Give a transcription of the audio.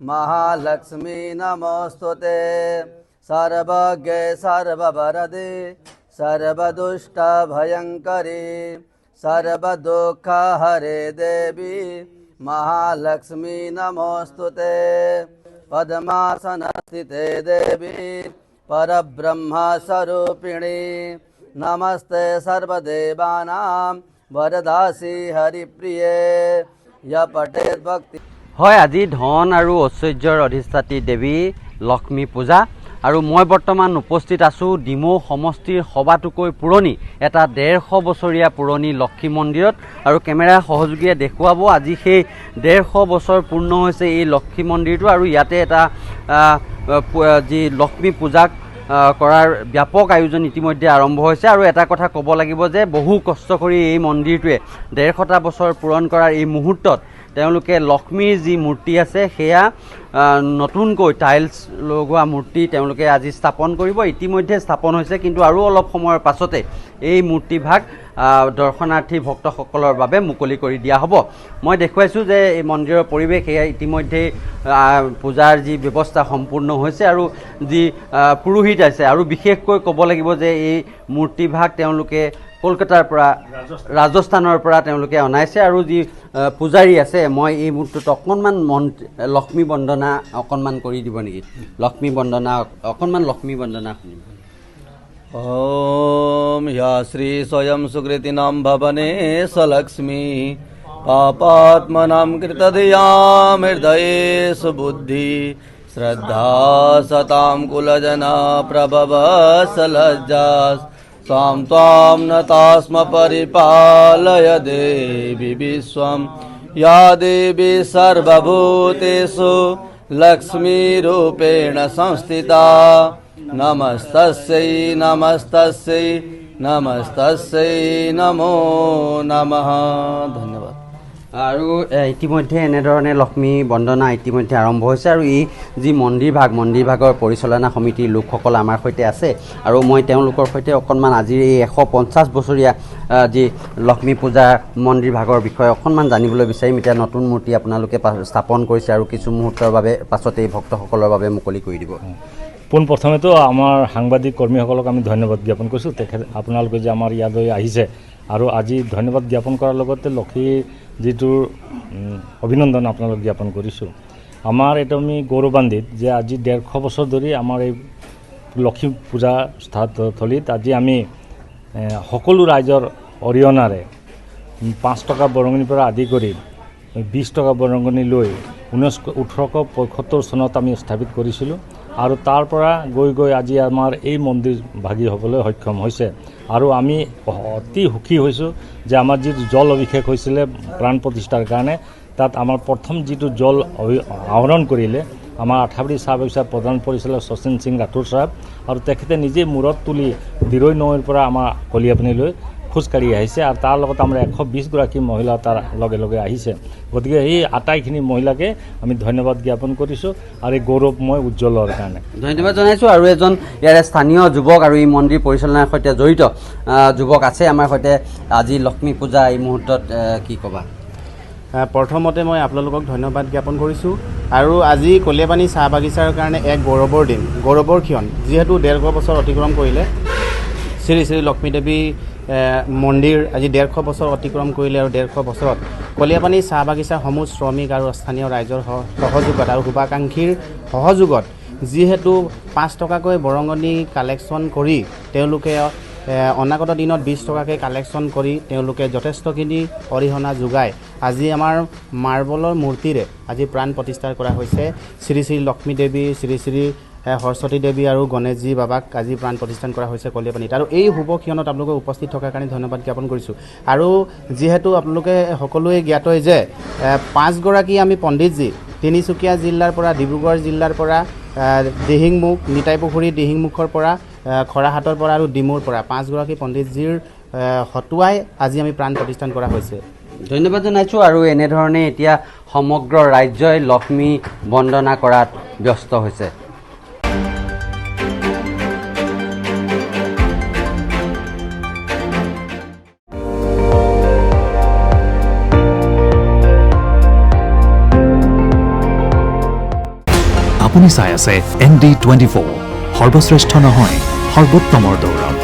महालक्ष्मी नमोस्तुते सर्वज्ञे सर्ववरदे सर्वदुष्टभयङ्करी सर्वदुःखहरे देवी महालक्ष्मी नमोस्तुते पद्मासनस्थिते देवी परब्रह्मस्वरूपिणी नमस्ते सर्वदेवानां वरदासी हरिप्रिये य पठेत् भक्ति হয় আজি ধন আৰু ঐশ্বৰ্যৰ অধিষ্ঠাত্ৰী দেৱী লক্ষ্মী পূজা আৰু মই বৰ্তমান উপস্থিত আছোঁ ডিমৌ সমষ্টিৰ সবাতোকৈ পুৰণি এটা 150 বছৰীয়া পুৰণি লক্ষ্মী মন্দিৰত আৰু কেমেৰা সহযোগীয়ে দেখুৱাব আজি সেই 150 বছৰ পূৰ্ণ হৈছে এই লক্ষ্মী মন্দিৰটো আৰু ইয়াতে এটা যি লক্ষ্মী পূজাক কৰাৰ ব্যাপক আয়োজন ইতিমধ্যে আৰম্ভ হৈছে আৰু এটা কথা ক'ব লাগিব যে বহু কষ্ট কৰি এই মন্দিৰটোৱে 150টা বছৰ পূৰণ কৰাৰ এই মুহূৰ্তত তেওঁলোকে লক্ষ্মীৰ যি মূৰ্তি আছে সেয়া নতুনকৈ টাইলছ লগোৱা মূৰ্তি তেওঁলোকে আজি স্থাপন কৰিব ইতিমধ্যে স্থাপন হৈছে কিন্তু আৰু অলপ সময়ৰ পাছতে এই মূৰ্তিভাগ দৰ্শনাৰ্থী ভক্তসকলৰ বাবে মুকলি কৰি দিয়া হ'ব মই দেখুৱাইছো যে এই মন্দিৰৰ পৰিৱেশ সেয়া ইতিমধ্যে পূজাৰ যি ব্যৱস্থা সম্পূৰ্ণ হৈছে আৰু যি পুৰোহিত আছে আৰু বিশেষকৈ ক'ব লাগিব যে এই মূৰ্তিভাগ তেওঁলোকে কলকাতাৰ পৰা ৰাজস্থানৰ পৰা তেওঁলোকে অনাইছে আৰু যি পূজাৰী আছে মই এই মুহূৰ্তত অকণমান লক্ষ্মী বন্দনা অকণমান কৰি দিব নেকি লক্ষ্মী বন্দনা অকণমান লক্ষ্মী বন্দনা শুনিব ओम या श्री स्वयं सुकृतिनां भवने सलक्ष्मी पापात्मनां कृतधियां हृदये सुबुद्धि श्रद्धा सतां कुलजना प्रभव सलज्जास् स्वां त्वां नतास्म परिपालय देवी विश्वं या देवी सर्वभूतेषु लक्ष्मीरूपेण संस्थिता नमस्तस्यै नमस्तस्यै नमस्तस्यै नमो नमः धन्यवाद আৰু ইতিমধ্যে এনেধৰণে লক্ষ্মী বন্দনা ইতিমধ্যে আৰম্ভ হৈছে আৰু এই যি মন্দিৰভাগৰ পৰিচালনা সমিতিৰ লোকসকল আমাৰ সৈতে আছে আৰু মই তেওঁলোকৰ সৈতে অকণমান আজিৰ এই 150 বছৰীয়া যি লক্ষ্মী পূজা মন্দিৰভাগৰ বিষয়ে অকণমান জানিবলৈ বিচাৰিম এতিয়া নতুন মূৰ্তি আপোনালোকে স্থাপন কৰিছে আৰু কিছু মুহূৰ্তৰ বাবে পাছতে ভক্তসকলৰ বাবে মুকলি কৰি দিব পোনপ্ৰথমেতো আমাৰ সাংবাদিক কৰ্মীসকলক আমি ধন্যবাদ জ্ঞাপন কৰিছোঁ আপোনালোকে যে আমাৰ ইয়ালৈ আহিছে আৰু আজি ধন্যবাদ জ্ঞাপন কৰাৰ লগতে লক্ষ্মীৰ যিটোৰ অভিনন্দন আপোনালোক জ্ঞাপন কৰিছোঁ আমাৰ এটা আমি গৌৰৱান্বিত যে আজি 150 বছৰ ধৰি আমাৰ এই লক্ষ্মী পূজা স্থলীত আজি আমি সকলো ৰাইজৰ অৰিহণাৰে 5 টকা বৰঙণিৰ পৰা আদি কৰি 20 টকা বৰঙণি লৈ 1875 চনত আমি স্থাপিত কৰিছিলোঁ আৰু তাৰ পৰা গৈ আজি আমাৰ এই মন্দিৰ ভাগি হ'বলৈ সক্ষম হৈছে আৰু আমি অতি সুখী হৈছোঁ যে আমাৰ যি জল অভিষেক হৈছিলে প্ৰাণ প্ৰতিষ্ঠাৰ কাৰণে তাত আমাৰ প্ৰথম যিটো জল আহৰণ কৰিলে আমাৰ আঠাবাৰী চাহ বাগিচাৰ প্ৰধান পৰিচালক শচীন সিং ৰাথোৰ চাহাব আৰু তেখেতে নিজে মূৰত তুলি দিৰৈ নৈৰ পৰা আমাৰ কলিয়াপানীলৈ খোজকাঢ়ি আহিছে আৰু তাৰ লগত আমাৰ 120 গৰাকী মহিলা তাৰ লগে লগে আহিছে গতিকে এই আটাইখিনি মহিলাকে আমি ধন্যবাদ জ্ঞাপন কৰিছোঁ আৰু এই গৌৰৱময় উজ্জ্বলৰ কাৰণে ধন্যবাদ জনাইছোঁ আৰু এজন ইয়াৰ স্থানীয় যুৱক আৰু এই মন্দিৰ পৰিচালনাৰ সৈতে জড়িত যুৱক আছে আমাৰ সৈতে আজি লক্ষ্মী পূজা এই মুহূৰ্তত কি ক'বা প্ৰথমতে মই আপোনালোকক ধন্যবাদ জ্ঞাপন কৰিছোঁ আৰু আজি কলিয়াপানী চাহ বাগিচাৰ কাৰণে এক গৌৰৱৰ দিন গৌৰৱৰ ক্ষণ যিহেতু 150 বছৰ অতিক্ৰম কৰিলে শ্ৰী শ্ৰী লক্ষ্মী দেৱী মন্দিৰ আজি 150 বছৰ অতিক্ৰম কৰিলে আৰু 150 বছৰত কলিয়াপানী চাহ বাগিচাৰ সমূহ শ্ৰমিক আৰু স্থানীয় ৰাইজৰ সহযোগত আৰু শুভাকাংক্ষীৰ সহযোগত যিহেতু 5 টকাকৈ বৰঙণি কালেকশ্যন কৰি তেওঁলোকে অনাগত দিনত 20 টকাকৈ কালেকশ্যন কৰি তেওঁলোকে যথেষ্টখিনি অৰিহণা যোগায় আজি আমাৰ মাৰ্বলৰ মূৰ্তিৰে আজি প্ৰাণ প্ৰতিষ্ঠা কৰা হৈছে শ্ৰী শ্ৰী লক্ষ্মী দেৱী শ্ৰী শ্ৰী সৰস্বতী দেৱী আৰু গণেশজী বাবাক আজি প্ৰাণ প্ৰতিষ্ঠান কৰা হৈছে কলিয়াপানীত আৰু এই শুভ ক্ষণত আপোনালোকে উপস্থিত থকাৰ কাৰণে ধন্যবাদ জ্ঞাপন কৰিছোঁ আৰু যিহেতু আপোনালোকে সকলোৱে জ্ঞাতই যে 5 গৰাকী আমি পণ্ডিতজী তিনিচুকীয়া জিলাৰ পৰা ডিব্ৰুগড় জিলাৰ পৰা দিহিংমুখ নিতাইপুখুৰী দিহিংমুখৰ পৰা খৰাহাটৰ পৰা আৰু ডিমুৰ পৰা 5 গৰাকী পণ্ডিতজীৰ হতুৱাই আজি আমি প্ৰাণ প্ৰতিষ্ঠান কৰা হৈছে। ধন্যবাদ জনাইছোঁ আৰু এনেধৰণে এতিয়া সমগ্ৰ ৰাজ্যই লক্ষ্মী বন্দনা কৰাত ব্যস্ত হৈছে। আপুনি চাই আছে ND24 সৰ্বশ্ৰেষ্ঠ নহয় সৰ্বোত্তমৰ দৌৰণ।